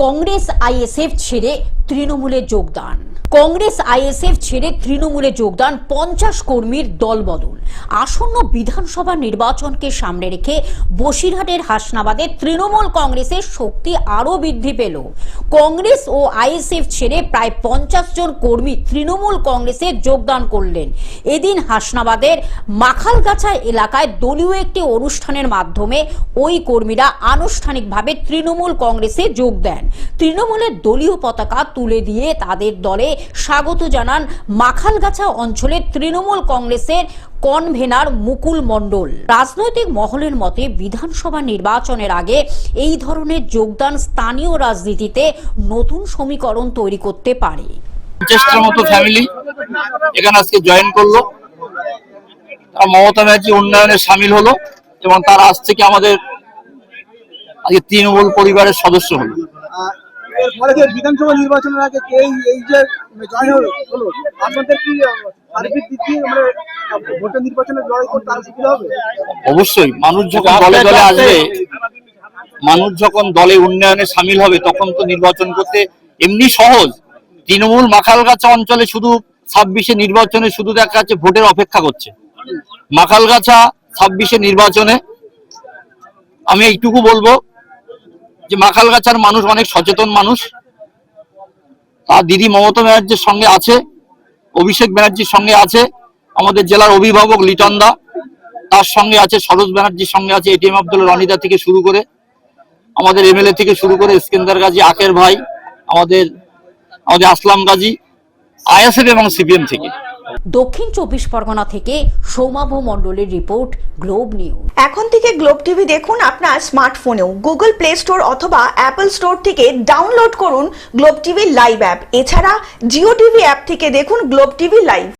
Congress ISF ছেড়ে তৃণমূলে যোগদান। কংগ্রেস আইএসএফ ছেড়ে তৃণমূলে যোগদান 50 কর্মীর দলবদল। আসন্ন বিধানসভা নির্বাচনকে সামনে রেখে বসিরহাটের হাসনাবাদে তৃণমূল কংগ্রেসের শক্তি আরও বৃদ্ধি পেল। কংগ্রেস ও আইএসএফ ছেড়ে প্রায় 50 জন কর্মী তৃণমূল কংগ্রেসে যোগদান করলেন। এদিন হাসনাবাদের মাখালগাছা এলাকায় দলীয় একটি অনুষ্ঠানের মাধ্যমে ওই কর্মীরা আনুষ্ঠানিকভাবে তৃণমূল কংগ্রেসে যোগ দেন। তৃণমূলের দলীয় পতাকা তুলে দিয়ে তাদের দলে স্বাগত জানান মাখালগাছা অঞ্চলের তৃণমূল কংগ্রেসের কনভেনার মুকুল মণ্ডল। রাজনৈতিক মহলের মতে বিধানসভা নির্বাচনের আগে এই ধরনের যোগদান স্থানীয় রাজনীতিতে নতুন সমীকরণ তৈরি করতে পারে। 50টার মতো ফ্যামিলি এখানে আজকে জয়েন করলো। মমতা ব্যানার্জি উন্নয়নে সামিল হলো এবং তার আজ থেকে আমাদের আজকে তৃণমূল পরিবারের সদস্য হলো। বিধানসভা নির্বাচনের আগে এই যে জয়েন হলো, আপনাদের কি সার্বিক দিক দিয়ে ভোটের নির্বাচনে লড়াই করতে আরো সুবিধা হবে? অবশ্যই মানুষ যখন দলে দলে আসবে, মানুষ যখন দলে উন্নয়নে সামিল হবে তখন তো নির্বাচন করতে এমনি সহজ। তৃণমূল মাখালগাছা অঞ্চলে শুধু 26-এ নির্বাচনে শুধু দেখা যাচ্ছে ভোটের অপেক্ষা করছে। মাখালগাছা 26-এ নির্বাচনে আমি এইটুকু বলবো যে মাখালগাছার মানুষ অনেক সচেতন মানুষ। তার দিদি মমতা ব্যানার্জির সঙ্গে আছে, অভিষেক ব্যানার্জির সঙ্গে আছে, আমাদের জেলার অভিভাবক লিটন দা তার সঙ্গে আছে, সরোজ ব্যানার্জির সঙ্গে আছে, এটিএম আব্দুল রনিদা থেকে শুরু করে আমাদের এমএলএ থেকে শুরু করে ইস্কেন্দার গাজী আকের ভাই, আমাদের আসলাম গাজী, আইএসএফ এবং সিপিএম থেকে। দক্ষিণ 24 পরগনা থেকে সৌমাভ মণ্ডলের রিপোর্ট, গ্লোব নিউজ। এখন থেকে গ্লোব টিভি দেখুন আপনার স্মার্টফোনেও। গুগল প্লে স্টোর অথবা অ্যাপল স্টোর থেকে ডাউনলোড করুন গ্লোব টিভি লাইভ অ্যাপ। এছাড়া জিও টিভি অ্যাপ থেকে দেখুন গ্লোব টিভি লাইভ।